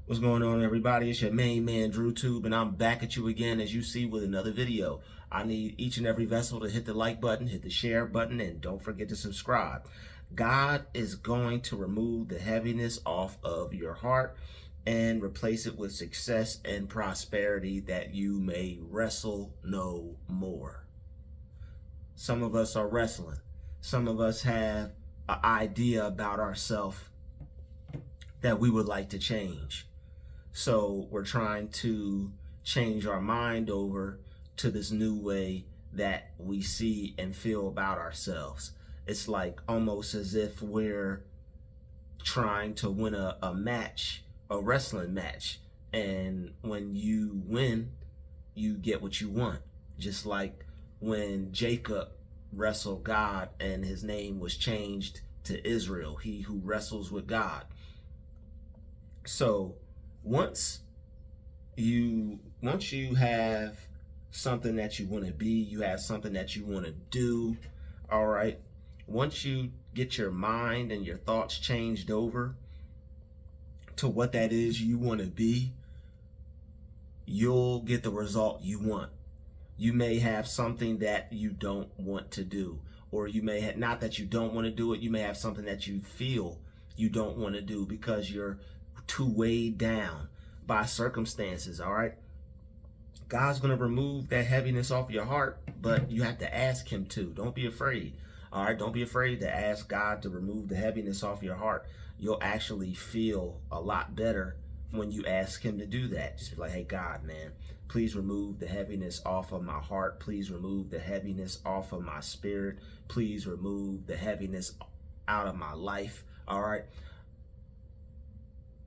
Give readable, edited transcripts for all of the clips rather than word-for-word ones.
What's going on, everybody? It's your Main Man Drutube, and I'm back at you again, as you see, with another video. I need each and every vessel to hit the like button, hit the share button, and don't forget to subscribe. God is going to remove the heaviness off of your heart and replace it with success and prosperity, that you may wrestle no more. Some of us are wrestling. Some of us have an idea about ourselves that we would like to change. So we're trying to change our mind over to this new way that we see and feel about ourselves. It's like almost as if we're trying to win a match, a wrestling match. And when you win, you get what you want. Just like when Jacob wrestled God and his name was changed to Israel, he who wrestles with God. So once you have something that you want to be, you have something that you want to do, all right, once you get your mind and your thoughts changed over to what that is you want to be, you'll get the result you want. You may have something that you don't want to do, or you may have, not that you don't want to do it, you may have something that you feel you don't want to do because you're too weighed down by circumstances. All right, God's going to remove that heaviness off your heart, but you have to ask him to. Don't be afraid. All right, don't be afraid to ask God to remove the heaviness off your heart. You'll actually feel a lot better when you ask him to do that. Just be like, hey, God, man, please remove the heaviness off of my heart. Please remove the heaviness off of my spirit. Please remove the heaviness out of my life. All right.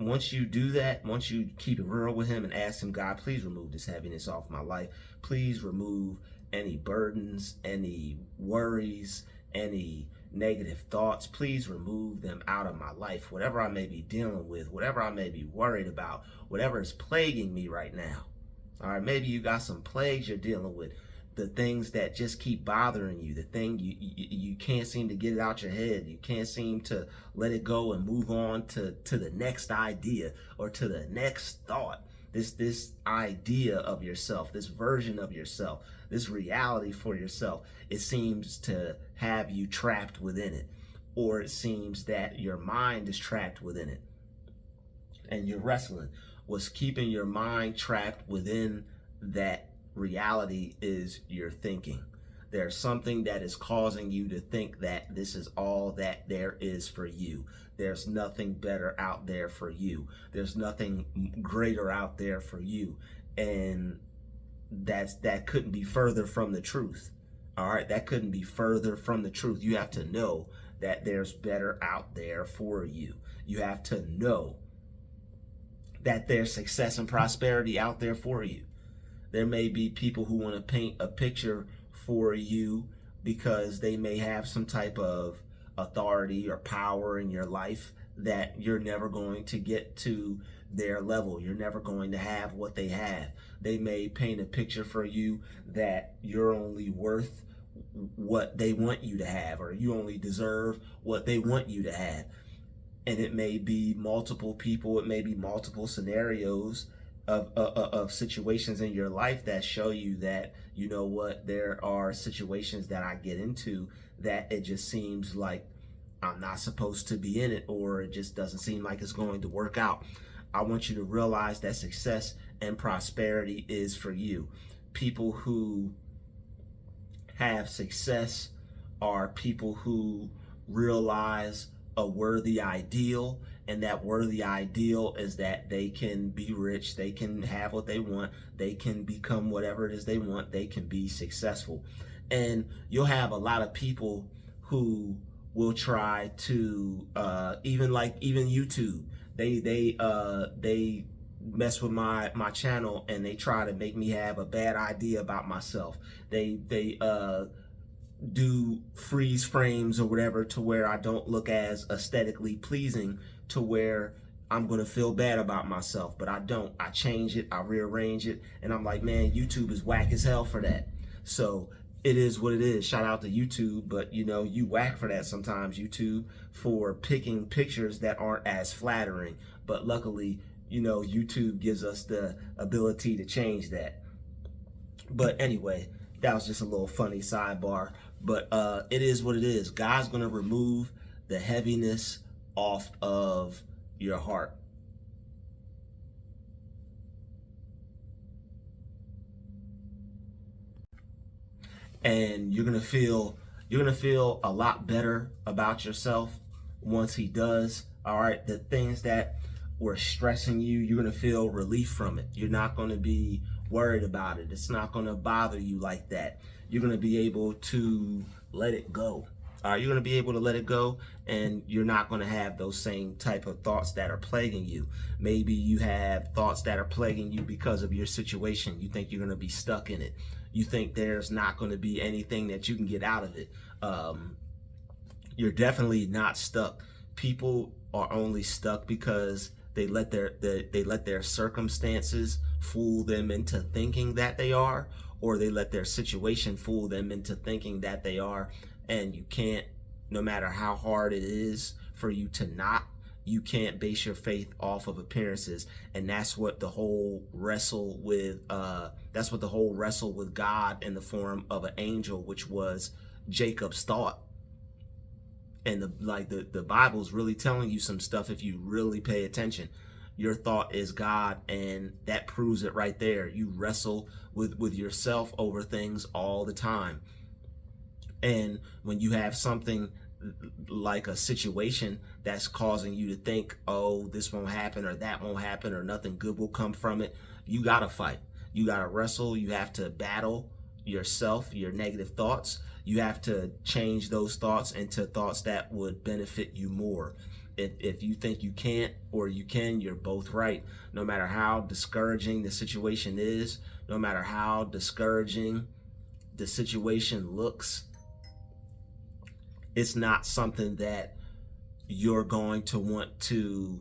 Once you do that, once you keep it real with him and ask him, God, please remove this heaviness off my life. Please remove any burdens, any worries, any negative thoughts. Please remove them out of my life. Whatever I may be dealing with, whatever I may be worried about, whatever is plaguing me right now. All right, maybe you got some plagues you're dealing with. The things that just keep bothering you, the thing you can't seem to get it out your head. You can't seem to let it go and move on to the next idea or to the next thought. This idea of yourself, this version of yourself, this reality for yourself, it seems to have you trapped within it, or it seems that your mind is trapped within it. And you're wrestling. What's keeping your mind trapped within that reality is your thinking. There's something that is causing you to think that this is all that there is for you. There's nothing better out there for you. There's nothing greater out there for you. And that couldn't be further from the truth. All right, that couldn't be further from the truth. You have to know that there's better out there for you. You have to know that there's success and prosperity out there for you. There may be people who want to paint a picture for you because they may have some type of authority or power in your life that you're never going to get to their level. You're never going to have what they have. They may paint a picture for you that you're only worth what they want you to have, or you only deserve what they want you to have. And it may be multiple people, it may be multiple scenarios of situations in your life that show you that, you know what, there are situations that I get into that it just seems like I'm not supposed to be in it, or it just doesn't seem like it's going to work out. I want you to realize that success and prosperity is for you. People who have success are people who realize a worthy ideal, and that worthy ideal is that they can be rich, they can have what they want, they can become whatever it is they want, they can be successful. And you'll have a lot of people who will try to even YouTube, they mess with my channel, and they try to make me have a bad idea about myself. They do freeze frames or whatever to where I don't look as aesthetically pleasing, to where I'm going to feel bad about myself, but I don't. I change it, I rearrange it, and I'm like, man, YouTube is whack as hell for that. So it is what it is. Shout out to YouTube, but you know, you whack for that sometimes, YouTube, for picking pictures that aren't as flattering. But luckily, YouTube gives us the ability to change that. But anyway, that was just a little funny sidebar. But it is what it is. God's going to remove the heaviness off of your heart. And you're going to feel a lot better about yourself once he does. All right, the things that were stressing you, you're going to feel relief from it. You're not going to be worried about it. It's not going to bother you like that. You're going to be able to let it go. All right, you're going to be able to let it go, and you're not going to have those same type of thoughts that are plaguing you. Maybe you have thoughts that are plaguing you because of your situation. You think you're going to be stuck in it. You think there's not going to be anything that you can get out of it. You're definitely not stuck. People are only stuck because they let their circumstances fool them into thinking that they are, or they let their situation fool them into thinking that they are. And you can't, no matter how hard it is for you to not, you can't base your faith off of appearances. And that's what the whole wrestle with God in the form of an angel, which was Jacob's thought. And the Bible's really telling you some stuff if you really pay attention. Your thought is God, and that proves it right there. You wrestle with yourself over things all the time. And when you have something like a situation that's causing you to think, oh, this won't happen or that won't happen or nothing good will come from it, you gotta fight. You gotta wrestle. You have to battle yourself, your negative thoughts. You have to change those thoughts into thoughts that would benefit you more. If you think you can't or you can, you're both right. No matter how discouraging the situation is, no matter how discouraging the situation looks, it's not something that you're going to want to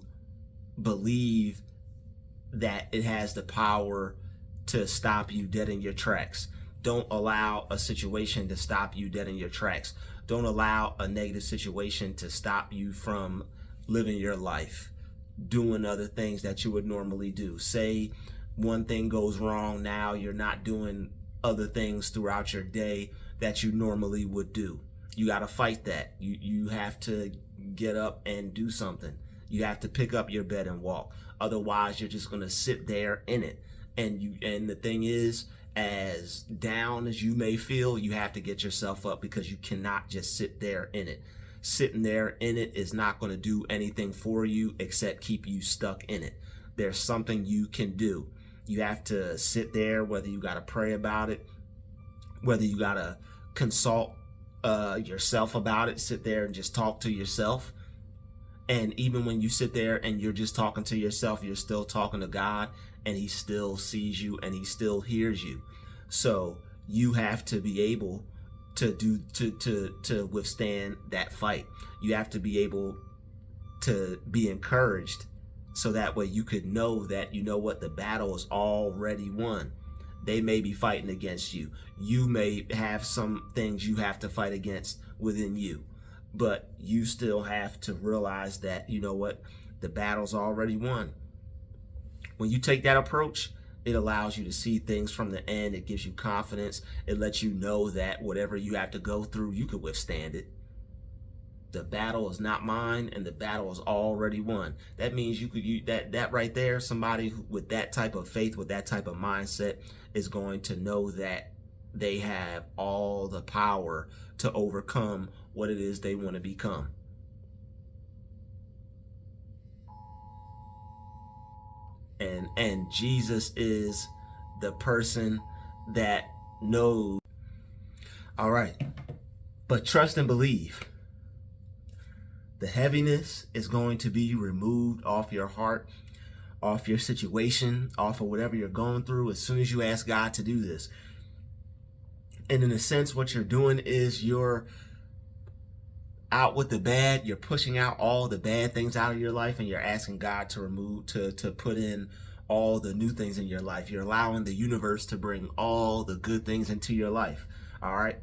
believe that it has the power to stop you dead in your tracks. Don't allow a situation to stop you dead in your tracks. Don't allow a negative situation to stop you from living your life, doing other things that you would normally do. Say one thing goes wrong, now you're not doing other things throughout your day that you normally would do. You got to fight that. You have to get up and do something. You have to pick up your bed and walk. Otherwise, you're just going to sit there in it. And the thing is, as down as you may feel, you have to get yourself up, because you cannot just sit there in it. Sitting there in it is not going to do anything for you except keep you stuck in it. There's something you can do. You have to sit there, whether you got to pray about it, whether you got to consult yourself about it, sit there and just talk to yourself. And even when you sit there and you're just talking to yourself, you're still talking to God, and he still sees you and he still hears you. So you have to be able to withstand that fight. You have to be able to be encouraged, so that way you could know that, you know what, the battle is already won. They may be fighting against you. You may have some things you have to fight against within you, but you still have to realize that, you know what, the battle's already won. When you take that approach, it allows you to see things from the end. It gives you confidence. It lets you know that whatever you have to go through, you can withstand it. The battle is not mine, and the battle is already won. That means that right there, somebody with that type of faith, with that type of mindset, is going to know that they have all the power to overcome what it is they want to become. And Jesus is the person that knows. All right, but trust and believe. The heaviness is going to be removed off your heart, off your situation, off of whatever you're going through, as soon as you ask God to do this. And in a sense, what you're doing is you're out with the bad. You're pushing out all the bad things out of your life, and you're asking God to remove, to put in all the new things in your life. You're allowing the universe to bring all the good things into your life. All right.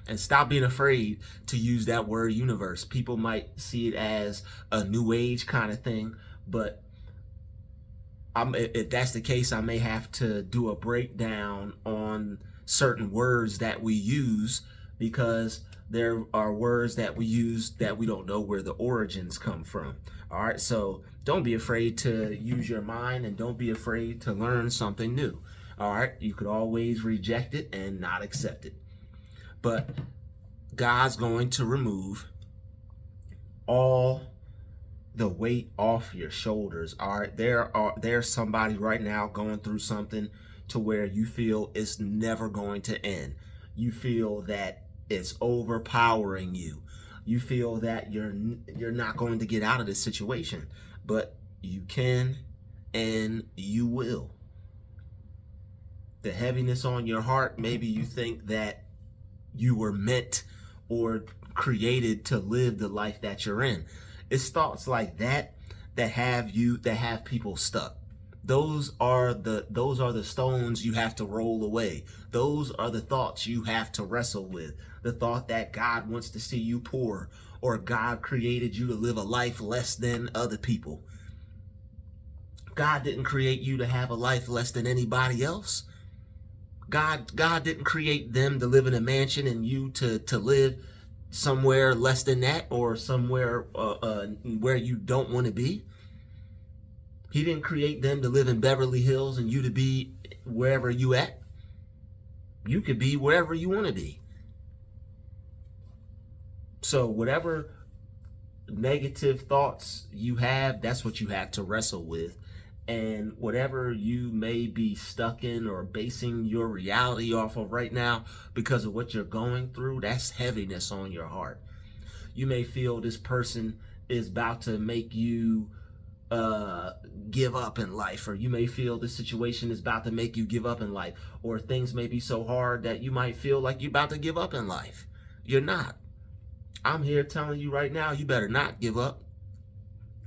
And stop being afraid to use that word universe. People might see it as a new age kind of thing, but if that's the case, I may have to do a breakdown on certain words that we use, because there are words that we use that we don't know where the origins come from. All right, so don't be afraid to use your mind, and don't be afraid to learn something new. All right, you could always reject it and not accept it, but God's going to remove all the weight off your shoulders. All right, there's somebody right now going through something to where you feel it's never going to end. You feel that it's overpowering you. You feel that you're not going to get out of this situation, but you can, and you will. The heaviness on your heart, maybe you think that you were meant or created to live the life that you're in. It's thoughts like that that have people stuck. Those are the stones you have to roll away. Those are the thoughts you have to wrestle with. The thought that God wants to see you poor, or God created you to live a life less than other people. God didn't create you to have a life less than anybody else. God didn't create them to live in a mansion and you to live somewhere less than that, or somewhere where you don't want to be. He didn't create them to live in Beverly Hills and you to be wherever you at. You could be wherever you want to be. So whatever negative thoughts you have, that's what you have to wrestle with. And whatever you may be stuck in or basing your reality off of right now because of what you're going through, that's heaviness on your heart. You may feel this person is about to make you give up in life, or you may feel the situation is about to make you give up in life, or things may be so hard that you might feel like you're about to give up in life. You're not. I'm here telling you right now, you better not give up.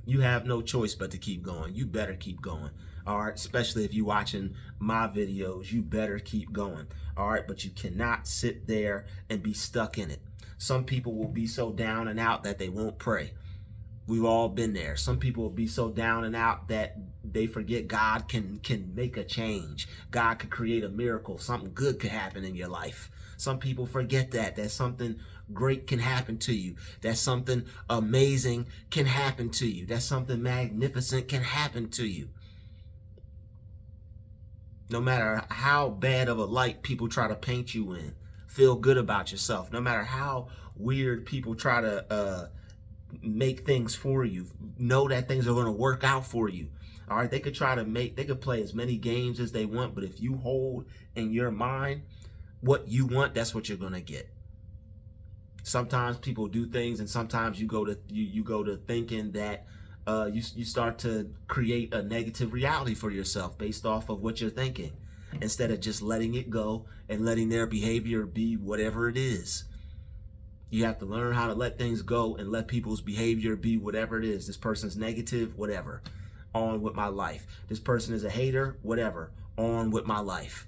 You have no choice but to keep going. You better keep going. All right, especially if you're watching my videos, you better keep going. All right, but you cannot sit there and be stuck in it. Some people will be so down and out that they won't pray. We've all been there. Some people will be so down and out that they forget God can make a change. God could create a miracle. Something good could happen in your life. Some people forget that something great can happen to you, that something amazing can happen to you, that something magnificent can happen to you. No matter how bad of a light people try to paint you in, feel good about yourself. No matter how weird people try to make things for you, know that things are going to work out for you. All right, they could play as many games as they want, but if you hold in your mind what you want, that's what you're going to get. Sometimes people do things, and sometimes you go to thinking that you start to create a negative reality for yourself based off of what you're thinking, instead of just letting it go and letting their behavior be whatever it is. You have to learn how to let things go and let people's behavior be whatever it is. This person's negative, whatever. On with my life. This person is a hater, whatever. On with my life.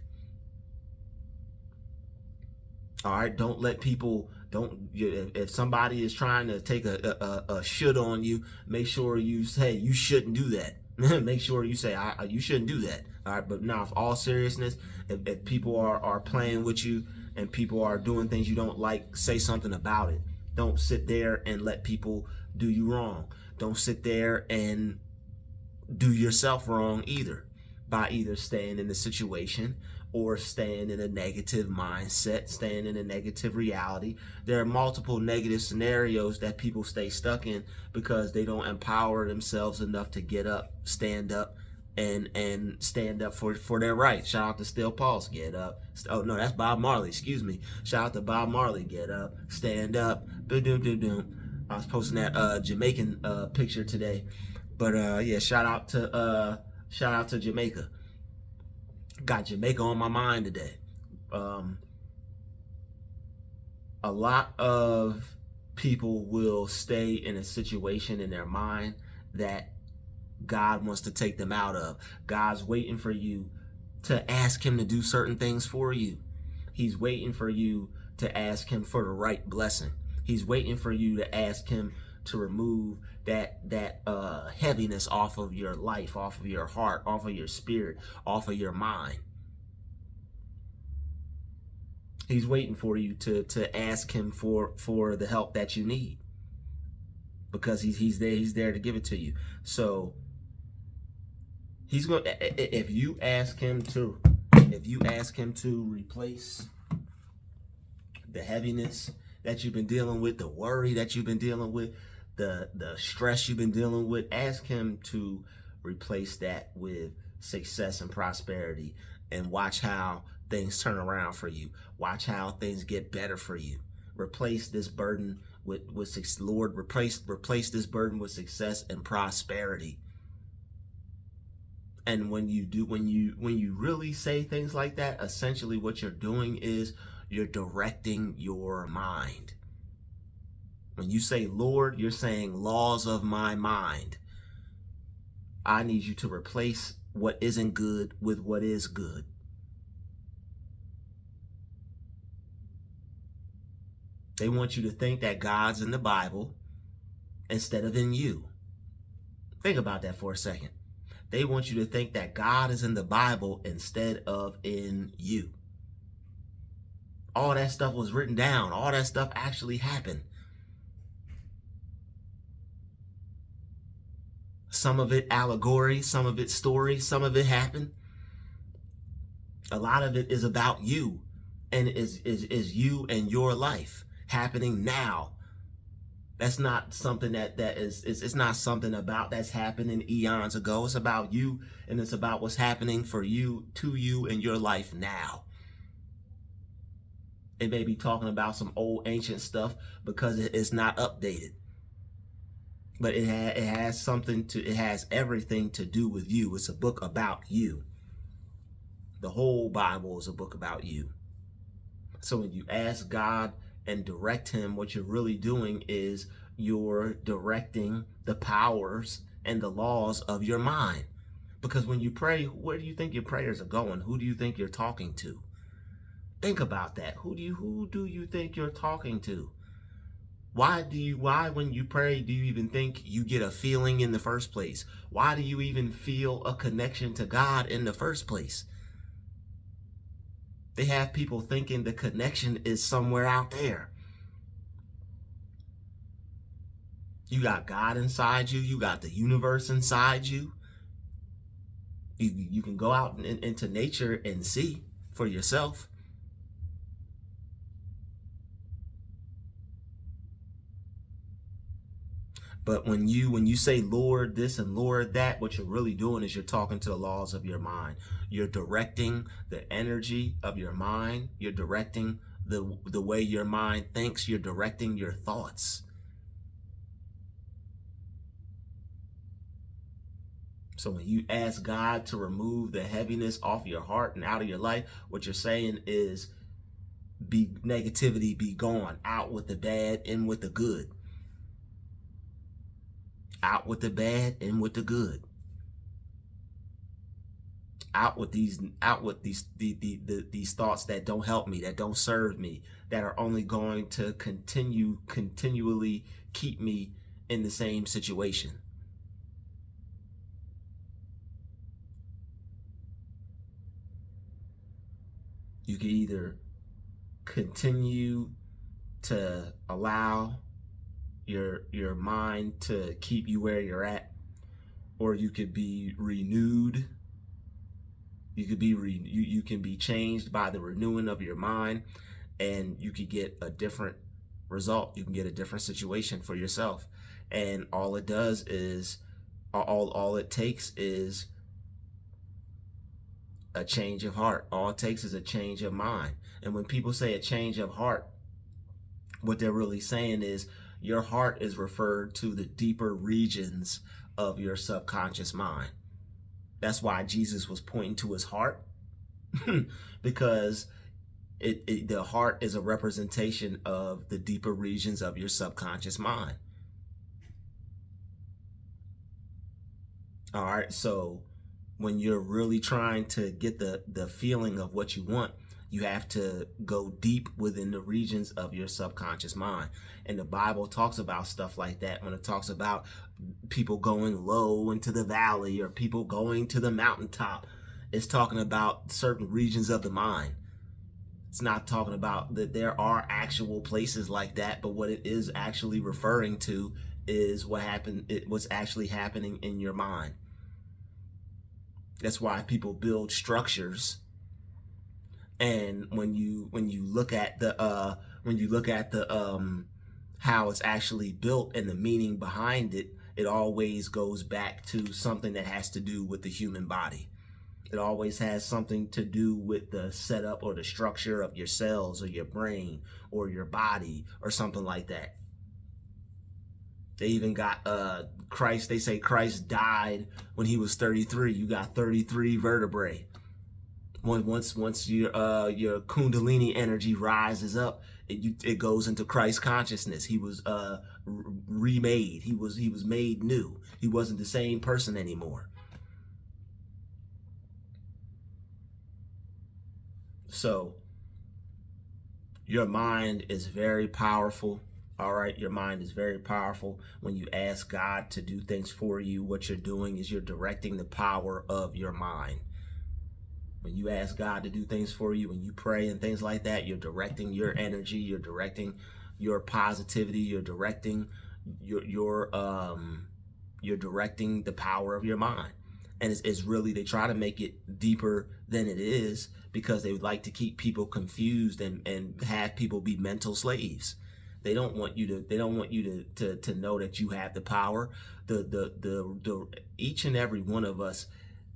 All right, don't let people, if somebody is trying to take a should on you, make sure you say, you shouldn't do that. Make sure you say, you shouldn't do that. All right, but now, for all seriousness, if people are playing with you and people are doing things you don't like, say something about it. Don't sit there and let people do you wrong. Don't sit there and do yourself wrong either, by either staying in the situation or staying in a negative mindset, staying in a negative reality. There are multiple negative scenarios that people stay stuck in because they don't empower themselves enough to get up, stand up, and stand up for their rights. Shout out to Still Pulse, get up. Oh no, that's Bob Marley, excuse me. Shout out to Bob Marley, get up, stand up. I was posting that Jamaican picture today. But yeah, shout out to Jamaica. Got Jamaica on my mind today. A lot of people will stay in a situation in their mind that God wants to take them out of. God's waiting for you to ask him to do certain things for you. He's waiting for you to ask him for the right blessing. He's waiting for you to ask him to remove that heaviness off of your life, off of your heart, off of your spirit, off of your mind. He's waiting for you to ask him for the help that you need, because he's there to give it to you. So he's going, if you ask him to replace the heaviness that you've been dealing with, the worry that you've been dealing with, the stress you've been dealing with, ask him to replace that with success and prosperity, and watch how things turn around for you. Watch how things get better for you. Replace this burden with Lord, replace this burden with success and prosperity. And when you really say things like that, essentially what you're doing is you're directing your mind. When you say Lord, you're saying, laws of my mind, I need you to replace what isn't good with what is good. They want you to think that God's in the Bible instead of in you. Think about that for a second. They want you to think that God is in the Bible instead of in you. All that stuff was written down. All that stuff actually happened. Some of it allegory, some of it story, some of it happened. A lot of it is about you, and is you and your life happening now. That's not something it's not something about that's happening eons ago. It's about you, and it's about what's happening for you, to you in your life now. It may be talking about some old ancient stuff because it's not updated. But it has everything to do with you. It's a book about you. The whole Bible is a book about you. So when you ask God and direct him, what you're really doing is you're directing the powers and the laws of your mind. Because when you pray, where do you think your prayers are going? Who do you think you're talking to? Think about that. Who do you think you're talking to? Why when you pray do you even think you get a feeling in the first place? Why do you even feel a connection to God in the first place? They have people thinking the connection is somewhere out there. You got God inside you. You got the universe inside you. You can go out into nature and see for yourself. But when you say Lord this and Lord that, what you're really doing is you're talking to the laws of your mind. You're directing the energy of your mind. You're directing the way your mind thinks. You're directing your thoughts. So when you ask God to remove the heaviness off your heart and out of your life, what you're saying is, negativity be gone. Out with the bad, in with the good. Out with the bad, in with the good. Out with these thoughts that don't help me, that don't serve me, that are only going to continually keep me in the same situation. You can either continue to allow your mind to keep you where you're at, or you could be renewed. You can be changed by the renewing of your mind, and you could get a different result. You can get a different situation for yourself. And all it does is all it takes is a change of heart. All it takes is a change of mind. And when people say a change of heart, what they're really saying is your heart is referred to the deeper regions of your subconscious mind. That's why Jesus was pointing to his heart, because the heart is a representation of the deeper regions of your subconscious mind. All right, so when you're really trying to get the feeling of what you want, You have to go deep within the regions of your subconscious mind. And the Bible talks about stuff like that when it talks about people going low into the valley or people going to the mountaintop. It's talking about certain regions of the mind. It's not talking about that there are actual places like that, but what it is actually referring to is what's actually happening in your mind. That's why people build structures, and when you look at the how it's actually built and the meaning behind it, it always goes back to something that has to do with the human body. It always has something to do with the setup or the structure of your cells or your brain or your body or something like that. They even got Christ. They say Christ died when he was 33. You got 33 vertebrae. Once your Kundalini energy rises up, it goes into Christ consciousness. He was remade. He was made new. He wasn't the same person anymore. So your mind is very powerful. All right, your mind is very powerful. When you ask God to do things for you, what you're doing is you're directing the power of your mind. When you ask God to do things for you, when you pray and things like that, you're directing your energy, you're directing your positivity, you're directing you're directing the power of your mind. And it's really, they try to make it deeper than it is because they would like to keep people confused and have people be mental slaves. They don't want you to know that you have the power. The each and every one of us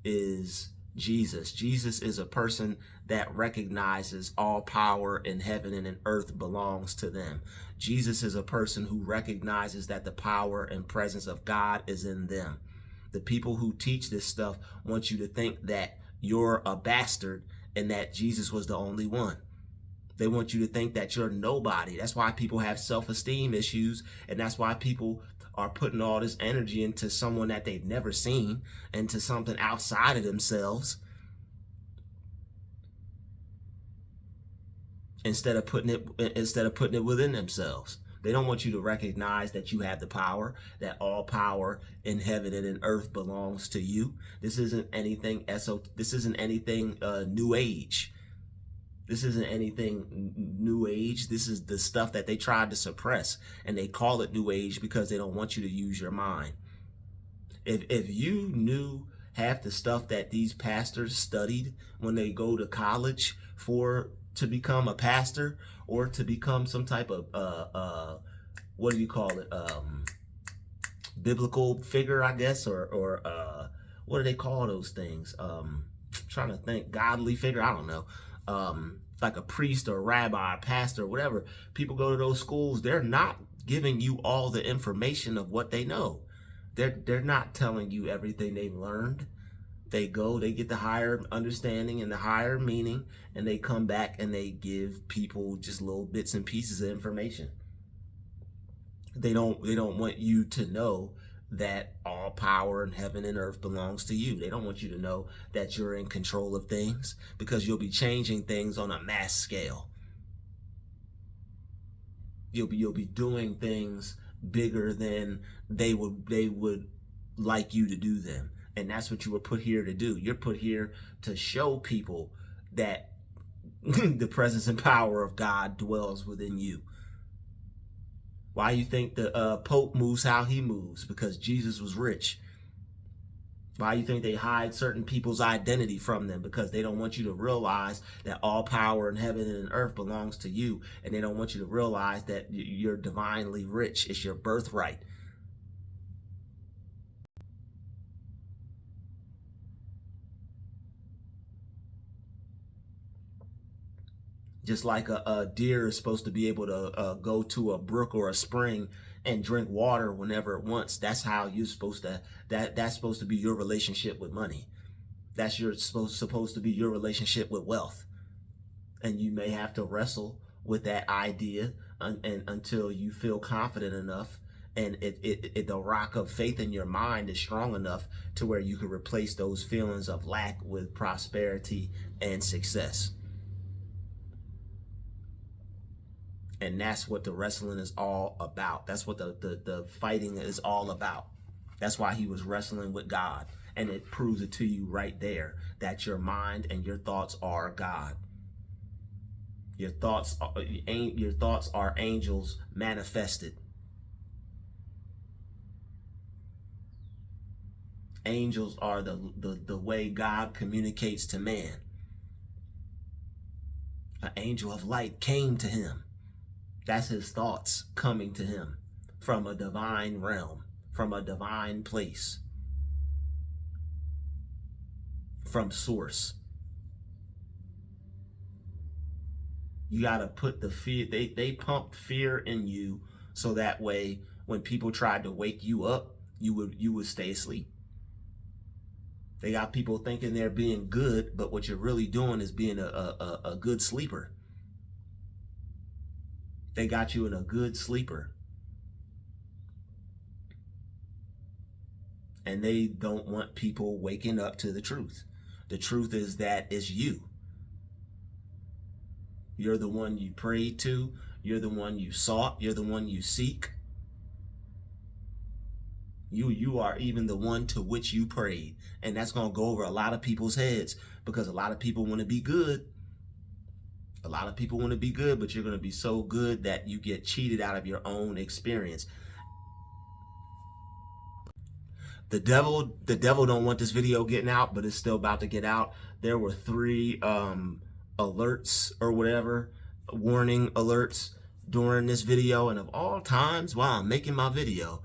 is Jesus. Jesus is a person that recognizes all power in heaven and in earth belongs to them. Jesus is a person who recognizes that the power and presence of God is in them. The people who teach this stuff want you to think that you're a bastard and that Jesus was the only one. They want you to think that you're nobody. That's why people have self-esteem issues, and that's why people are putting all this energy into someone that they've never seen, into something outside of themselves, instead of putting it within themselves. They don't want you to recognize that you have the power, that all power in heaven and in earth belongs to you. This isn't anything new age. This isn't anything new age. This is the stuff that they tried to suppress, and they call it new age because they don't want you to use your mind. If you knew half the stuff that these pastors studied when they go to college to become a pastor or to become some type of what do you call it, biblical figure, I guess, or what do they call those things? Trying to think, godly figure, I don't know. Like a priest or a rabbi, a pastor, whatever. People go to those schools, they're not giving you all the information of what they know. They're not telling you everything they've learned. They get the higher understanding and the higher meaning, and they come back and they give people just little bits and pieces of information. They don't want you to know that all power in heaven and earth belongs to you. They don't want you to know that you're in control of things, because you'll be changing things on a mass scale. You'll be doing things bigger than they would like you to do them. And that's what you were put here to do. You're put here to show people that the presence and power of God dwells within you. Why you think the Pope moves how he moves? Because Jesus was rich. Why you think they hide certain people's identity from them? Because they don't want you to realize that all power in heaven and in earth belongs to you. And they don't want you to realize that you're divinely rich. It's your birthright. Just like a deer is supposed to be able to go to a brook or a spring and drink water whenever it wants. That's how you're supposed to, that's supposed to be your relationship with money. That's supposed to be your relationship with wealth. And you may have to wrestle with that idea until you feel confident enough, and the rock of faith in your mind is strong enough to where you can replace those feelings of lack with prosperity and success. And that's what the wrestling is all about. That's what the fighting is all about. That's why he was wrestling with God. And it proves it to you right there that your mind and your thoughts are God. Your thoughts are angels manifested. Angels are the way God communicates to man. An angel of light came to him. That's his thoughts coming to him from a divine realm, from a divine place, from source. You got to put the fear, they pumped fear in you so that way when people tried to wake you up, you would stay asleep. They got people thinking they're being good, but what you're really doing is being a good sleeper. They got you in a good sleeper. And they don't want people waking up to the truth. The truth is that it's you. You're the one you prayed to. You're the one you sought. You're the one you seek. You are even the one to which you prayed. And that's going to go over a lot of people's heads because a lot of people want to be good. A lot of people want to be good, but you're going to be so good that you get cheated out of your own experience. The devil don't want this video getting out, but it's still about to get out. There were 3 alerts or whatever, warning alerts during this video, and of all times while I'm making my video.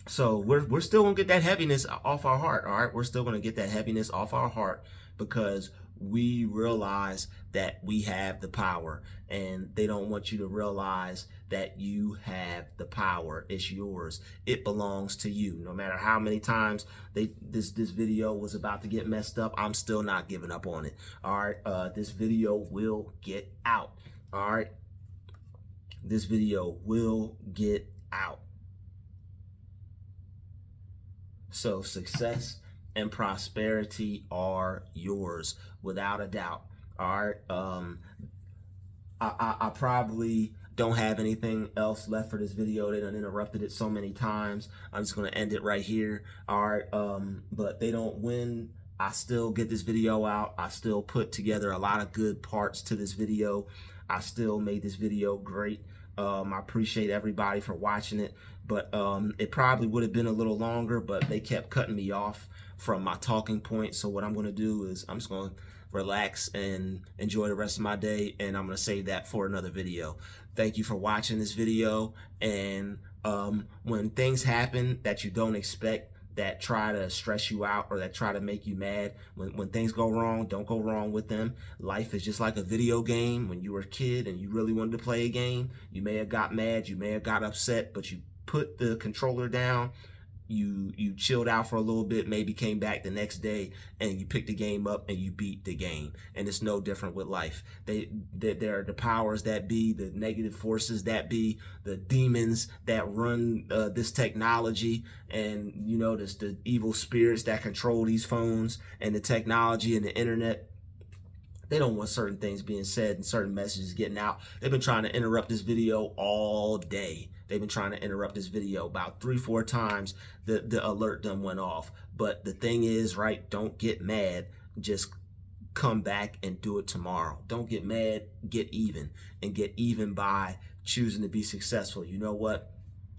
So we're still gonna get that heaviness off our heart. All right, we're still gonna get that heaviness off our heart because we realize that we have the power, and they don't want you to realize that you have the power. It's yours. It belongs to you. No matter how many times this video was about to get messed up, I'm still not giving up on it. All right, this video will get out. All right, this video will get out. So success and prosperity are yours without a doubt. All right. I probably don't have anything else left for this video. They done interrupted it so many times. I'm just going to end it right here. All right. But they don't win. I still get this video out. I still put together a lot of good parts to this video. I still made this video great. I appreciate everybody for watching it, but it probably would have been a little longer, but they kept cutting me off from my talking points. So what I'm going to do is I'm just going to relax and enjoy the rest of my day, and I'm going to save that for another video. Thank you for watching this video, and when things happen that you don't expect, that try to stress you out or that try to make you mad, when things go wrong, don't go wrong with them. Life is just like a video game. When you were a kid and you really wanted to play a game, you may have got mad, you may have got upset, but you put the controller down, you chilled out for a little bit, maybe came back the next day, and you picked the game up and you beat the game. And it's no different with life. There are the powers that be, the negative forces that be, the demons that run this technology, and you know, the evil spirits that control these phones and the technology and the internet. They don't want certain things being said and certain messages getting out. They've been trying to interrupt this video all day. They've been trying to interrupt this video about 3-4 times. The alert done went off. But the thing is, right, don't get mad. Just come back and do it tomorrow. Don't get mad, get even. And get even by choosing to be successful. You know what?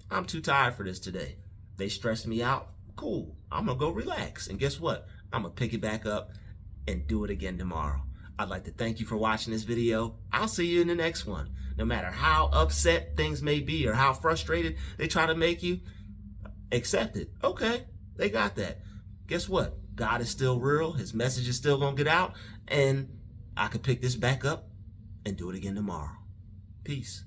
I'm too tired for this today. They stressed me out. Cool. I'm going to go relax. And guess what? I'm going to pick it back up and do it again tomorrow. I'd like to thank you for watching this video. I'll see you in the next one. No matter how upset things may be or how frustrated they try to make you, accept it. Okay, they got that. Guess what? God is still real. His message is still going to get out. And I can pick this back up and do it again tomorrow. Peace.